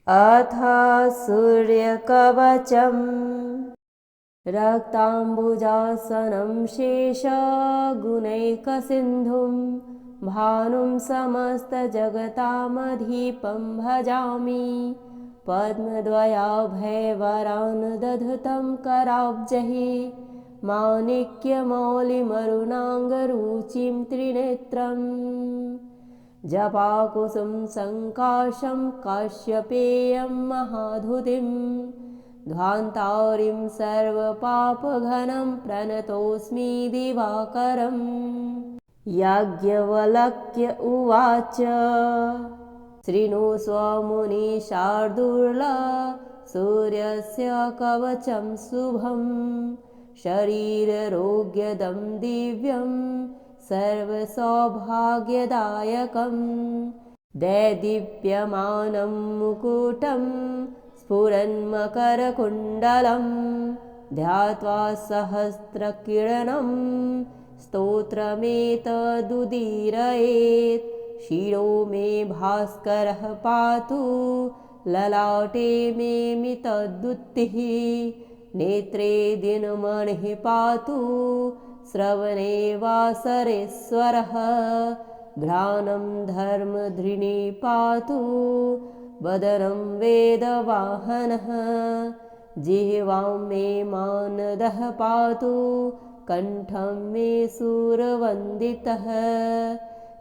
अथ सूर्यकवचम् रक्ताम्बुजासनं शेषगुणैकसिन्धुं भानुं समस्तजगतामधीपं भजामि। पद्मद्वयाभयवरान् दधतं कराब्जैः माणिक्यमौलिमरुणाङ्गरुचिं त्रिनेत्रम्। जपाकुसुम सङ्काशं काश्यपेयं महाधुतिं ध्वान्तारिं सर्वपापघनं प्रणतोऽस्मि दिवाकरम्। याज्ञवल्क्य उवाच शृणुष्व मुनिशार्दूला सूर्यस्य कवचं शुभं शरीररोग्यदं दिव्यं सर्वसौभाग्यदायकं दैदीप्यमानं मुकुटं स्फुरन्मकरकुण्डलं ध्यात्वा सहस्रकिरणं स्तोत्रमेतदुदीरयेत्। शिरो मे भास्करः पातु ललाटे मे मितद्युतिः नेत्रे दिनमणिः पातु श्रवणे वासरेश्वरः घ्राणं धर्मधृणी पातु वदनं वेदवाहनः जिह्वां मे मानदः पातु कण्ठं मे सूरवन्दितः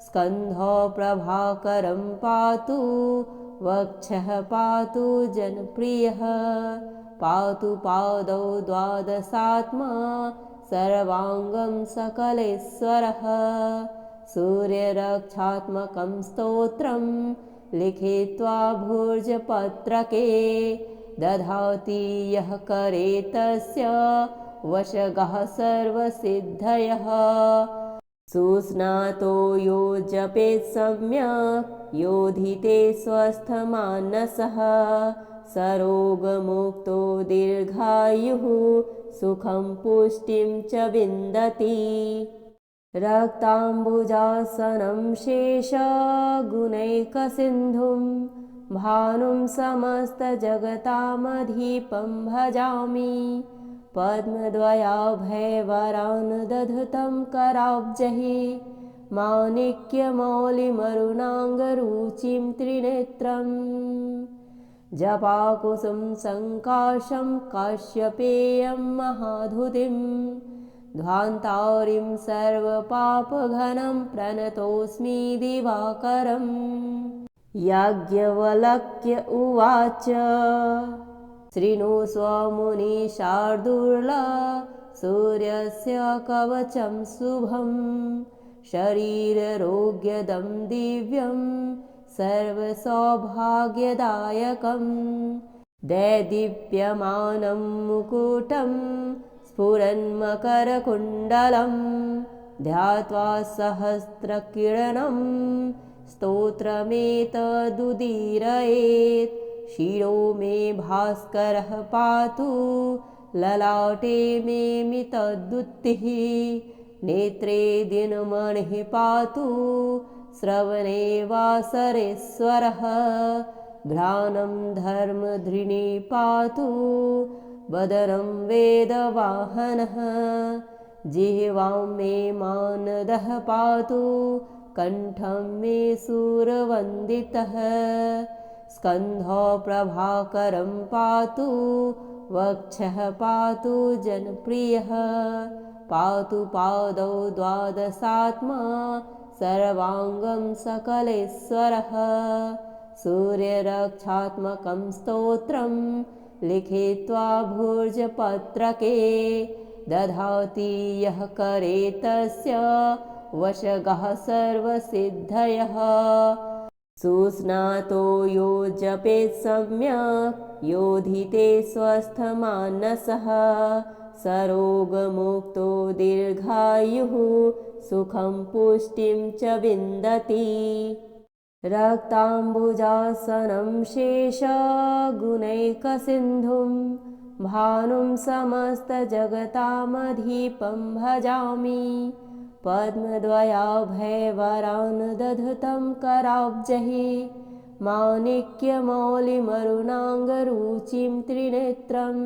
स्कन्धौ प्रभाकरं पातु वक्षः पातु जनप्रियः पातु पादौ द्वादशात्मा सर्वाङ्गं सकलेश्वरः। सूर्यरक्षात्मकं स्तोत्रं लिखित्वा भुर्जपत्रके दधाति यः करे तस्य वशगः सर्वसिद्धयः। सुस्नातो यो जपेत् सम्यक् योधिते स्वस्थमानसः सरोगमुक्तो दीर्घायुः सुखं पुष्टिं च विन्दति। रक्ताम्बुजासनं शेषगुणैकसिन्धुं भानुं समस्तजगतामधीपं भजामि। पद्मद्वयाभयवरान् दधतं कराब्जैः माणिक्यमौलिमरुणाङ्गरुचिं त्रिनेत्रम्। जपाकुसुम सङ्काशं काश्यपेयं महाधुतिं ध्वान्तारिं सर्वपापघनं प्रणतोऽस्मि दिवाकरम्। याज्ञवल्क्य उवाच शृणुष्व मुनिशार्दूला सूर्यस्य कवचं शुभं शरीररोग्यदं दिव्यं सर्वसौभाग्यदायकं दैदीप्यमानं मुकुटं स्फुरन्मकरकुण्डलं ध्यात्वा सहस्रकिरणं स्तोत्रमेतदुदीरयेत्। शिरो मे भास्करः पातु ललाटे मे मितद्युतिः नेत्रे दिनमणिः पातु श्रवणे वासरेश्वरः घ्राणं धर्मधृणी पातु वदनं वेदवाहनः जिह्वां मे मानदः पातु कण्ठं मे सूरवन्दितः स्कन्धौ प्रभाकरं पातु वक्षः पातु जनप्रियः पातु पादौ द्वादशात्मा सर्वाङ्गं सकलेश्वरः। सूर्यरक्षात्मकं स्तोत्रं लिखित्वा भुर्जपत्रके दधाति यः करे तस्य वशगः सर्वसिद्धयः। सुस्नातो यो जपेत् सम्यक् योधिते स्वस्थमानसः सरोगमुक्तो दीर्घायुः सुखं पुष्टिं च विन्दति। रक्ताम्बुजासनं शेषगुणैकसिन्धुं भानुं समस्तजगतामधीपं भजामि। पद्मद्वयाभयवरान् दधतं कराब्जैः माणिक्यमौलिमरुणाङ्गरुचिं त्रिनेत्रम्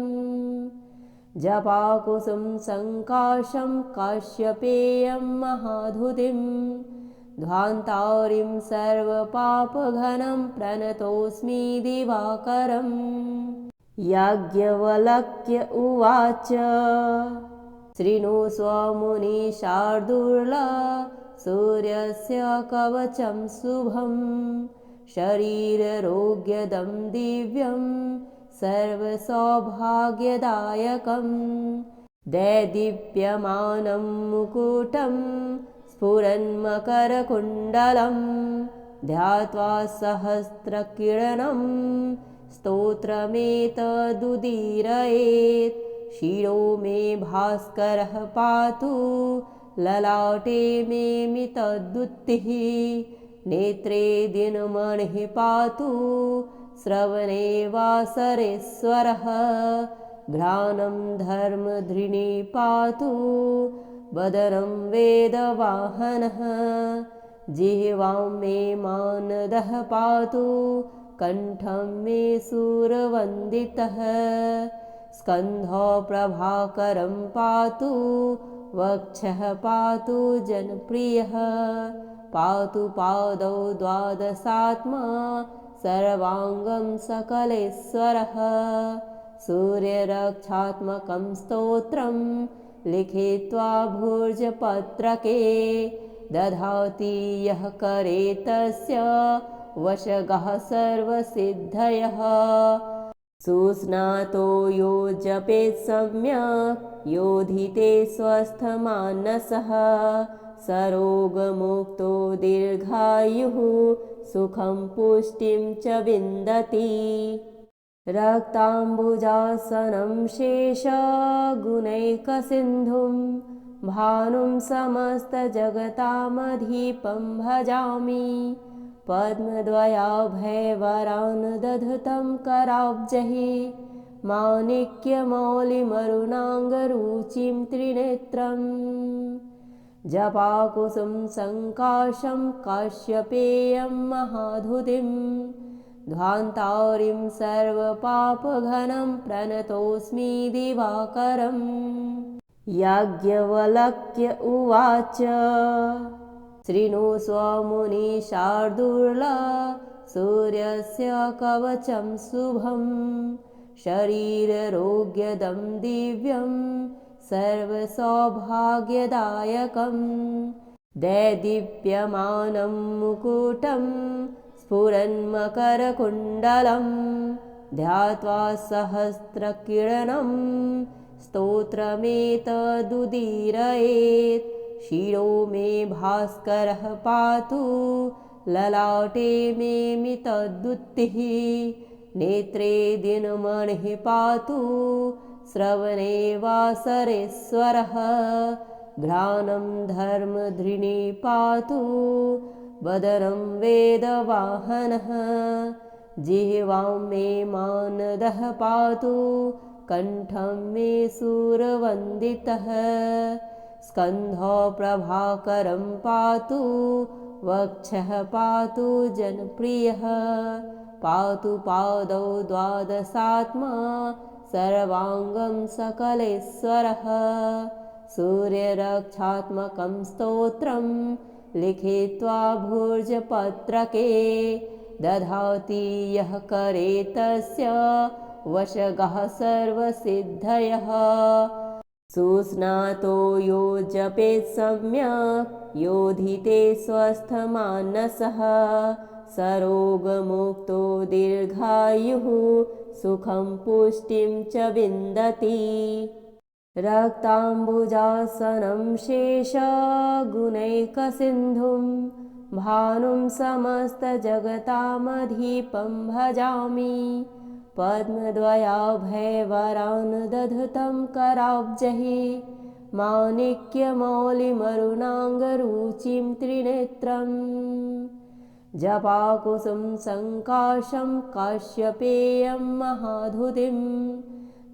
जपाकुसुम सङ्काशं काश्यपेयं महाधुतिं ध्वान्तारिं सर्वपापघनं प्रणतोऽस्मि दिवाकरम् याज्ञवल्क्य उवाच शृणुष्व मुनिशार्दूला सूर्यस्य कवचं शुभं शरीररोग्यदं दिव्यं सर्वसौभाग्यदायकं दैदीप्यमानं मुकुटं स्फुरन्मकरकुण्डलं ध्यात्वा सहस्रकिरणं स्तोत्रमेतदुदीरयेत् शिरो मे भास्करः पातु ललाटे मे मितद्युतिः नेत्रे दिनमणिः पातु श्रवणे वासरेश्वरः घ्राणं धर्मधृणी पातु वदनं वेदवाहनः जिह्वां मे मानदः पातु कण्ठं मे सुरवन्दितः स्कन्धो प्रभाकरं पातु वक्षः पातु जनप्रियः पातु पादौ द्वादशात्मा सर्वाङ्गं सकलेश्वरः सूर्यरक्षात्मकं स्तोत्रं लिखित्वा भुजपत्रके दधाति यः करे तस्य वशगः सर्वसिद्धयः सुस्नातो यो जपेत् सम्यक् योधिते स्वस्थमानसः सरोगमुक्तो दीर्घायुः सुखं पुष्टिं च विन्दति रक्ताम्बुजासनं शेषगुणैकसिन्धुं भानुं समस्तजगतामधीपं भजामि पद्मद्वयाभयवरान् दधतं कराब्जैः माणिक्यमौलिमरुणाङ्गरुचिं त्रिनेत्रम् जपाकुसुम सङ्काशं काश्यपेयं महाधुतिं ध्वान्तारिं सर्वपापघनं प्रणतोऽस्मि दिवाकरम् याज्ञवल्क्य उवाच शृणुष्व मुनिशार्दूला सूर्यस्य कवचं शुभं शरीररोग्यदं दिव्यं सर्वसौभाग्यदायकं दैदीप्यमानं मुकुटं स्फुरन्मकरकुण्डलं ध्यात्वा सहस्रकिरणं स्तोत्रमेतदुदीरयेत् शिरो मे भास्करः पातु ललाटे मे मितद्युतिः नेत्रे दिनमणिः पातु श्रवणे वासरेश्वरः घ्राणं धर्मधृणी पातु वदनं वेदवाहनः जिह्वां मे मानदः पातु कण्ठं मे सुरवन्दितः स्कन्धो प्रभाकरं पातु वक्षः पातु जनप्रियः पातु पादौ द्वादशात्मा सर्वाङ्गं सकलेश्वरः सूर्यरक्षात्मकं स्तोत्रं लिखित्वा भुजपत्रके दधाति यः करे तस्य वशगः सर्वसिद्धयः सुस्नातो यो जपेत् सम्यक् योधिते स्वस्थमानसः सरोगमुक्तो दीर्घायुः सुखं पुष्टिं च विन्दति रक्ताम्बुजासनं शेषगुणैकसिन्धुं भानुं समस्तजगतामधीपं भजामि पद्मद्वयाभयवरान् दधतं कराब्जैः माणिक्यमौलिमरुणाङ्गरुचिं त्रिनेत्रम् जपाकुसुम सङ्काशं काश्यपेयं महाधुतिं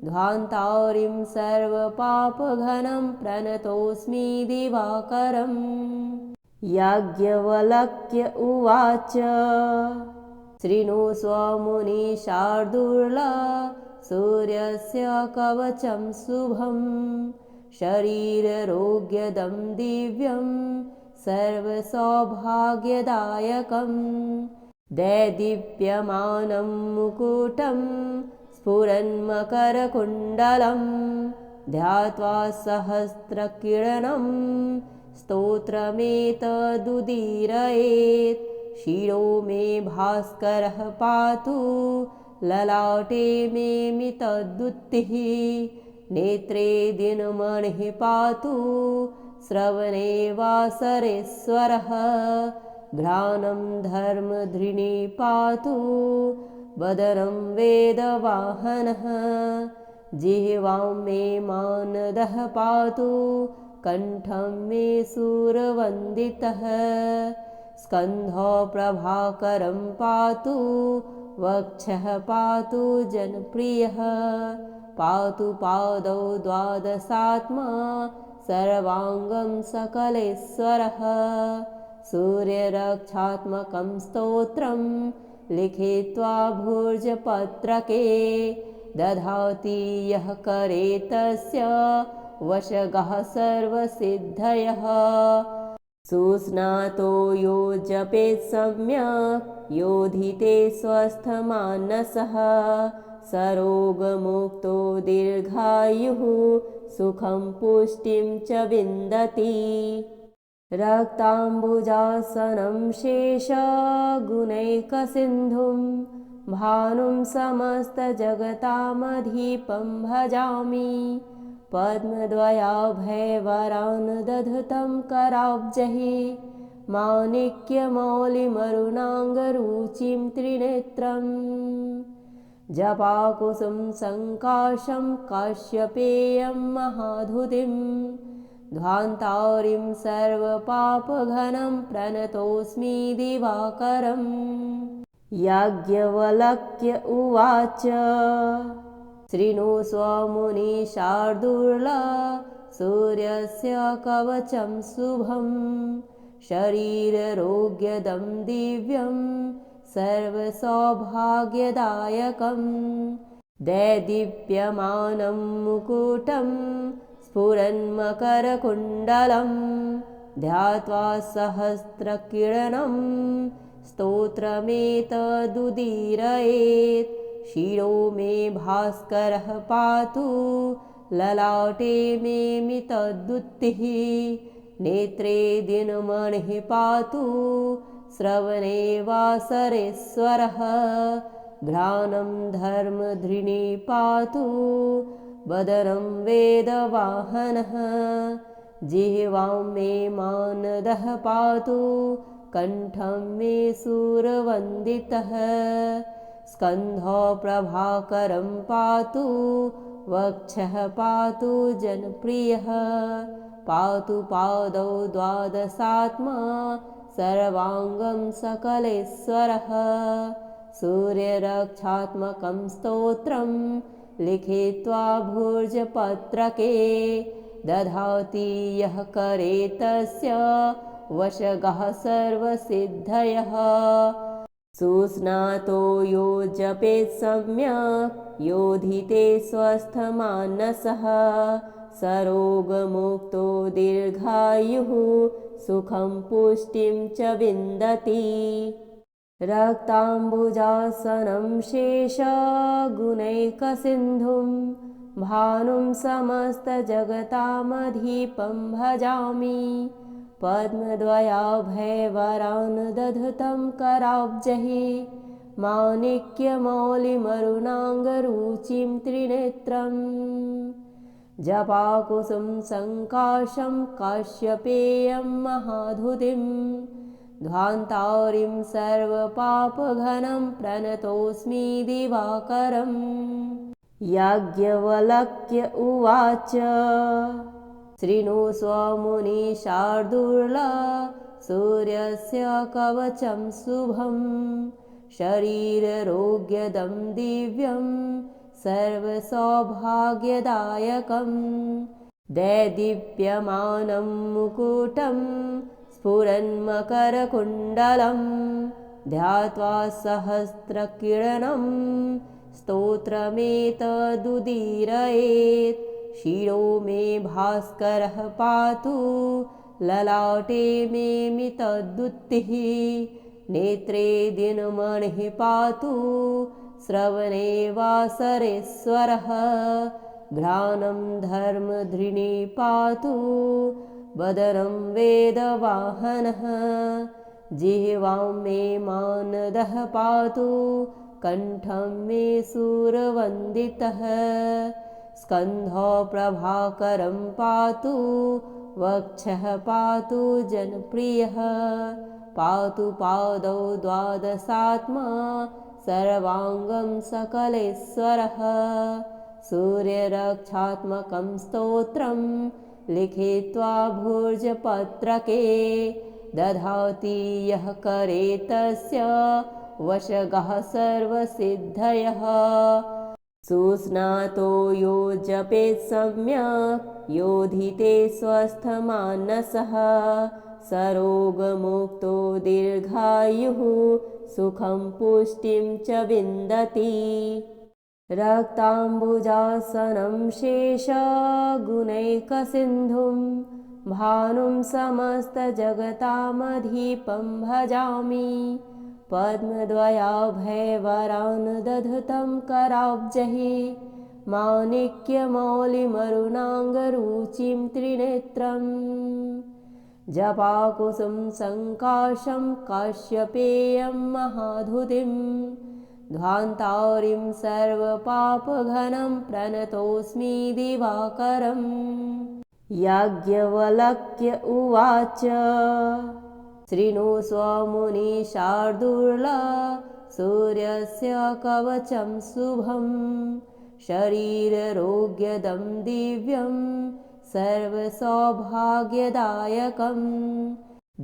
ध्वान्तारिं सर्वपापघनं प्रणतोऽस्मि दिवाकरम् याज्ञवल्क्य उवाच शृणुष्व मुनिशार्दूला सूर्यस्य कवचं शुभं शरीररोग्यदं दिव्यं सर्वसौभाग्यदायकं दैदीप्यमानं मुकुटं स्फुरन्मकरकुण्डलं ध्यात्वा सहस्रकिरणं स्तोत्रमेतदुदीरयेत् शिरो मे भास्करः पातु ललाटे मे मितद्युतिः नेत्रे दिनमणिः पातु श्रवणे वासरेश्वरः घ्राणं धर्मधृणी पातु वदनं वेदवाहनः जिह्वां मे मानदः पातु कण्ठं मे सुरवन्दितः स्कन्धो प्रभाकरं पातु वक्षः पातु जनप्रियः पातु पादौ द्वादशात्मा सर्वाङ्गं सकलेश्वरः सूर्यरक्षात्मकं स्तोत्रं लिखित्वा भुजपत्रके दधाति यः करे तस्य वशगः सर्वसिद्धयः सुस्नातो यो जपेत् सम्यक् योधिते स्वस्थमानसः सरोगमुक्तो दीर्घायुः सुखं पुष्टिं च विन्दति रक्ताम्बुजासनं शेषगुणैकसिन्धुं भानुं समस्तजगतामधीपं भजामि पद्मद्वयाभयवरान् दधतं कराब्जैः माणिक्यमौलिमरुणाङ्गरुचिं त्रिनेत्रम् जपाकुसुं सङ्काशं काश्यपेयं महाधुतिं ध्वान्तारिं सर्वपापघनं प्रणतोऽस्मि दिवाकरम् याज्ञवल्क्य उवाच शृणुष्व मुनिशार्दूला सूर्यस्य कवचं शुभं शरीररोग्यदं दिव्यं सर्वसौभाग्यदायकं दैदीप्यमानं मुकुटं स्फुरन्मकरकुण्डलं ध्यात्वा सहस्रकिरणं स्तोत्रमेतदुदीरयेत् शिरो मे भास्करः पातु ललाटे मे मितद्युतिः नेत्रे दिनमणिः पातु श्रवणे वासरेश्वरः घ्राणं धर्मधृणी पातु वदनं वेदवाहनः जिह्वां मे मानदः पातु कण्ठं मे सुरवन्दितः स्कन्धो प्रभाकरं पातु वक्षः पातु जनप्रियः पातु पादौ द्वादशात्मा सर्वाङ्गं सकलेश्वरः सूर्यरक्षात्मकं स्तोत्रं लिखित्वा भुजपत्रके दधाति यः करे तस्य वशगः सर्वसिद्धयः सुस्नातो यो जपेत् सम्यक् योधिते स्वस्थमानसः सरोगमुक्तो दीर्घायुः सुखं पुष्टिं च विन्दति रक्ताम्बुजासनं शेषगुणैकसिन्धुं भानुं समस्तजगतामधीपं भजामि पद्मद्वयाभयवरान् दधतं कराब्जैः माणिक्यमौलिमरुणाङ्गरुचिं त्रिनेत्रम् जपाकुसुं सङ्काशं काश्यपेयं महाधुतिं ध्वान्तारिं सर्वपापघनं प्रणतोऽस्मि दिवाकरम् याज्ञवल्क्य उवाच शृणुष्व मुनिशार्दूला सूर्यस्य कवचं शुभं शरीररोग्यदं दिव्यं सर्वसौभाग्यदायकं दैदीप्यमानं मुकुटं स्फुरन्मकरकुण्डलं ध्यात्वा सहस्रकिरणं स्तोत्रमेतदुदीरयेत् शिरो मे भास्करः पातु ललाटे मे मितद्युतिः नेत्रे दिनमणिः पातु श्रवणे वासरेश्वरः घ्राणं धर्मधृणी पातु वदनं वेदवाहनः जिह्वां मे मानदः पातु कण्ठं मे सुरवन्दितः स्कन्धो प्रभाकरं पातु वक्षः पातु जनप्रियः पातु पादौ द्वादशात्मा सर्वाङ्गं सकलेश्वरः सूर्यरक्षात्मकं स्तोत्रं लिखित्वा भुर्जपत्रके दधाति यः करे तस्य वशगः सर्वसिद्धयः सुस्नातो यो जपेत् सम्यक् योधिते स्वस्थमानसः सरोगमुक्तो दीर्घायुः सुखं पुष्टिं च विन्दति रक्ताम्बुजासनं शेषगुणैकसिन्धुं भानुं समस्तजगतामधीपं भजामि पद्मद्वयाभयवरान् दधतं कराब्जैः माणिक्यमौलिमरुणाङ्गरुचिं त्रिनेत्रम् जपाकुसुं सङ्काशं काश्यपेयं महाधुतिं ध्वान्तारिं सर्वपापघनं प्रणतोऽस्मि दिवाकरम् याज्ञवल्क्य उवाच शृणुष्व मुनिशार्दूला सूर्यस्य कवचं शुभं शरीररोग्यदं दिव्यं सर्वसौभाग्यदायकं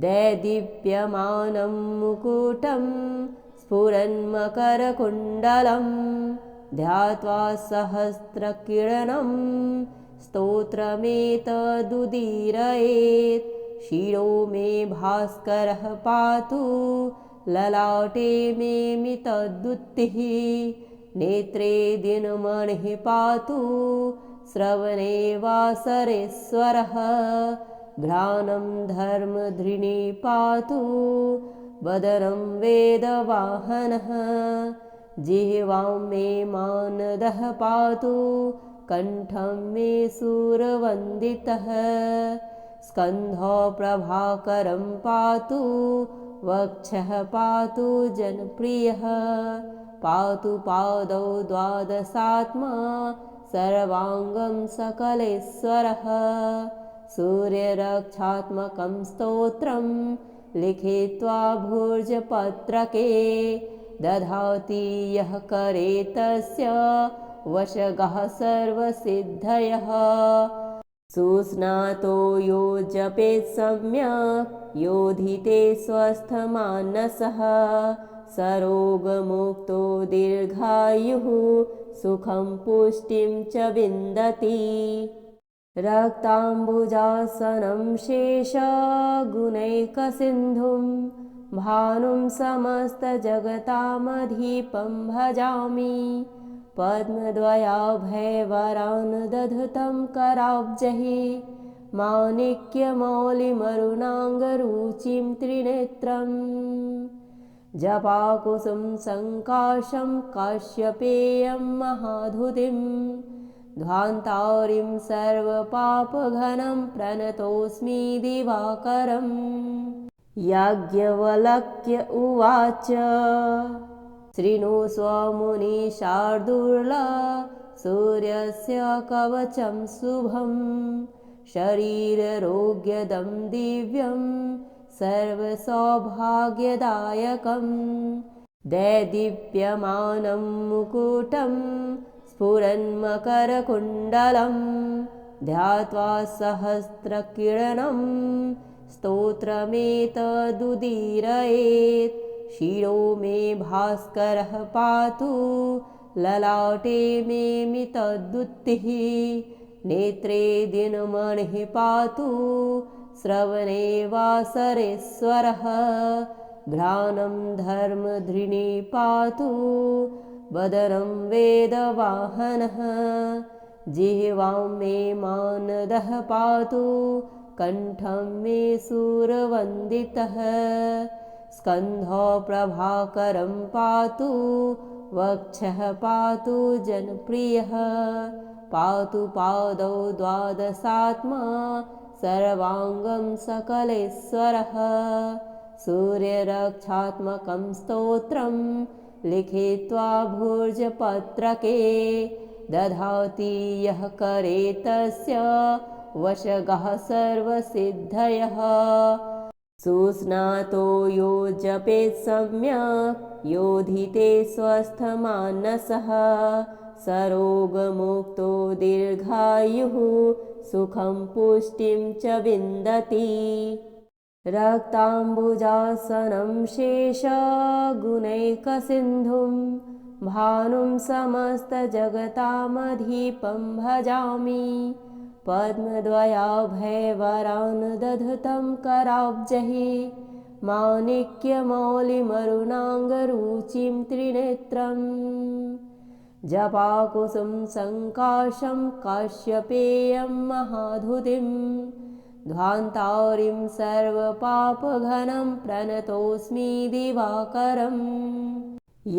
दैदीप्यमानं मुकुटं स्फुरन्मकरकुण्डलं ध्यात्वा सहस्रकिरणं स्तोत्रमेतदुदीरयेत् शिरो मे भास्करः पातु ललाटे मे मितद्युतिः नेत्रे दिनमणिः पातु श्रवणे वासरेश्वरः घ्राणं धर्मधृणी पातु वदनं वेदवाहनः जिह्वां मे मानदः पातु कण्ठं मे सुरवन्दितः स्कन्धो प्रभाकरं पातु वक्षः पातु जनप्रियः पातु पादौ द्वादशात्मा सर्वाङ्गं सकलेश्वरः सूर्यरक्षात्मकं स्तोत्रं लिखित्वा भुर्जपत्रके दधाति यः करे तस्य वशगः सर्वसिद्धयः सुस्नातो यो जपेत् सम्यक् योधिते स्वस्थमानसः सरोगमुक्तो दीर्घायुः सुखं पुष्टिं च विन्दति रक्ताम्बुजासनं शेषगुणैकसिन्धुं भानुं समस्तजगतामधीपं भजामि पद्मद्वयाभयवरान् दधतं कराब्जैः माणिक्यमौलिमरुणाङ्गरुचिं त्रिनेत्रम् जपाकुसुं सङ्काशं काश्यपेयं महाधुतिं ध्वान्तारिं सर्वपापघनं प्रणतोऽस्मि दिवाकरम् याज्ञवल्क्य उवाच शृणुष्व मुनिशार्दूला सूर्यस्य कवचं शुभं शरीररोग्यदं दिव्यं सर्वसौभाग्यदायकं दैदीप्यमानं मुकुटं स्फुरन्मकरकुण्डलं ध्यात्वा सहस्रकिरणं स्तोत्रमेतदुदीरयेत् शिरो मे भास्करः पातु ललाटे मे मितद्युतिः नेत्रे दिनमणिः पातु श्रवणे वासरेश्वरः घ्राणं धर्मधृणी पातु वदनं वेदवाहनः जिह्वां मे मानदः पातु कण्ठं मे सूरवन्दितः स्कन्धो प्रभाकरं पातु वक्षः पातु जनप्रियः पातु पादौ द्वादशात्मा सर्वाङ्गं सकलेश्वरः सूर्यरक्षात्मकं स्तोत्रं लिखित्वा भूर्जपत्रके दधाति यः करे तस्य वशगः सर्वसिद्धयः सुस्नातो यो जपेत् सम्यक् योधिते स्वस्थमानसः सरोगमुक्तो दीर्घायुः सुखं पुष्टिं च विन्दति रक्ताम्बुजासनं शेषगुणैकसिन्धुं भानुं समस्तजगतामधीपं भजामि पद्मद्वयाभयवरान् दधतं कराब्जैः माणिक्यमौलिमरुणाङ्गरुचिं त्रिनेत्रम् जपाकुसुं सङ्काशं काश्यपेयं महाधुतिं ध्वान्तारिं सर्वपापघनं प्रणतोऽस्मि दिवाकरम्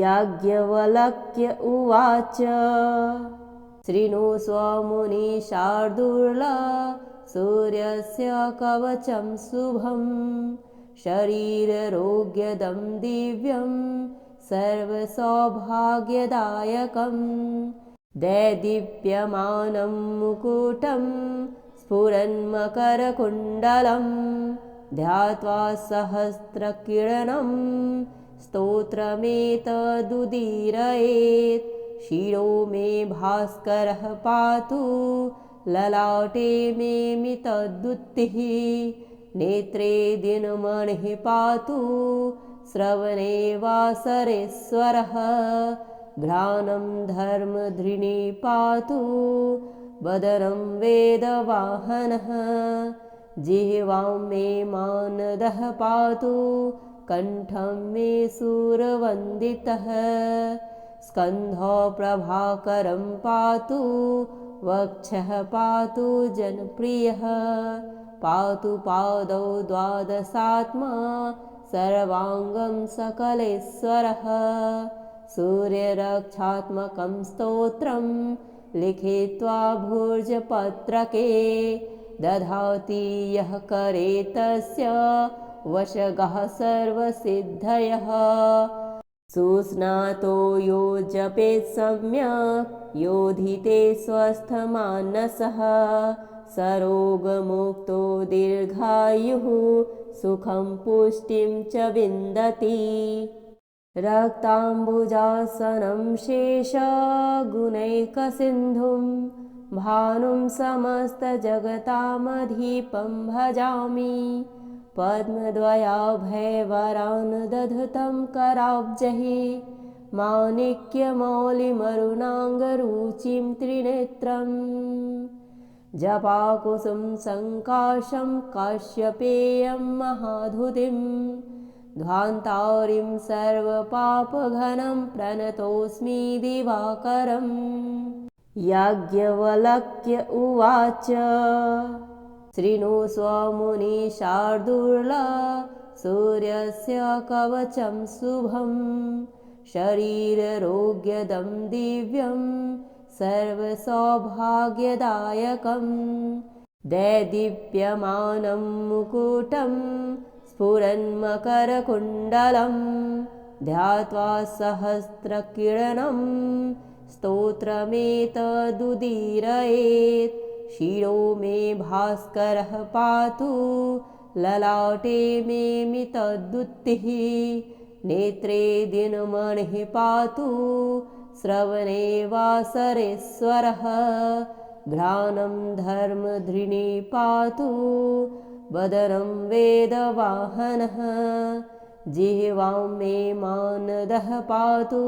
याज्ञवल्क्य उवाच शृणुष्व मुनिशार्दूला सूर्यस्य कवचं शुभं शरीररोग्यदं दिव्यं सर्वसौभाग्यदायकं दैदीप्यमानं मुकुटं स्फुरन्मकरकुण्डलं ध्यात्वा सहस्रकिरणं स्तोत्रमेतदुदीरयेत् शिरो मे भास्करः पातु ललाटे मे मितद्युतिः नेत्रे दिनमणिः पातु श्रवणे वासरेश्वरः घ्राणं धर्मधृणी पातु वदनं वेदवाहनः जिह्वां मे मानदः पातु कण्ठं मे सूरवन्दितः स्कन्धो प्रभाकरं पातु वक्षः पातु जनप्रियः पातु पादौ द्वादशात्मा सर्वाङ्गं सकलेश्वरः सूर्यरक्षात्मकं स्तोत्रं लिखित्वा भूर्जपत्रके दधाति यः करे तस्य वशगः सर्वसिद्धयः सुस्नातो यो जपेत् सम्यक् योधिते स्वस्थमानसः सरोगमुक्तो दीर्घायुः सुखं पुष्टिं च विन्दति रक्ताम्बुजासनं शेषगुणैकसिन्धुं भानुं समस्तजगतामधीपं भजामि पद्मद्वयाभयवरान् दधतं कराब्जैः माणिक्यमौलिमरुणाङ्गरुचिं त्रिनेत्रम् जपाकुसुं सङ्काशं काश्यपेयं महाधुतिं ध्वान्तारिं सर्वपापघनं प्रणतोऽस्मि दिवाकरम् याज्ञवल्क्य उवाच शृणुष्व मुनिशार्दूला सूर्यस्य कवचं शुभं शरीररोग्यदं दिव्यं सर्वसौभाग्यदायकं दैदीप्यमानं मुकुटं स्फुरन्मकरकुण्डलं ध्यात्वा सहस्रकिरणं स्तोत्रमेतदुदीरयेत् शिरो मे भास्करः पातु ललाटे मे मितद्युतिः नेत्रे दिनमणिः पातु श्रवणे वासरेश्वरः घ्राणं धर्मधृणी पातु वदनं वेदवाहनः जिह्वां मे मानदः पातु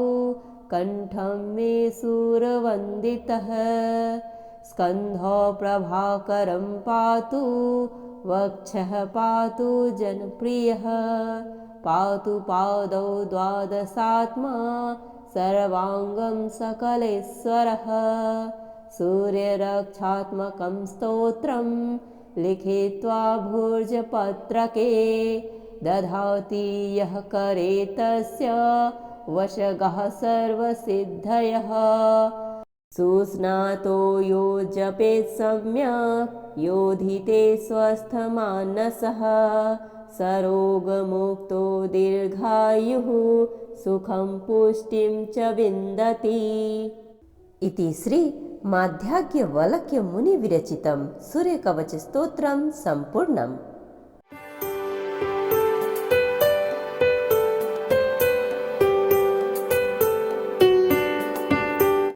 कण्ठं मे सूरवन्दितः स्कन्धो प्रभाकरं पातु वक्षः पातु जनप्रियः पातु पादौ द्वादशात्मा सर्वाङ्गं सकलेश्वरः सूर्यरक्षात्मकं स्तोत्रं लिखित्वा भूर्जपत्रके दधाति यः करे तस्य वशगः सर्वसिद्धयः सुस्नातो यो जपेत् सम्यक् योधिते स्वस्थमानसः सरोगमुक्तो दीर्घायुः सुखं पुष्टिं च विन्दति। इति श्री माध्याह्यवल्क्य मुनिविरचितं सूर्यकवचस्तोत्रं सम्पूर्णम्।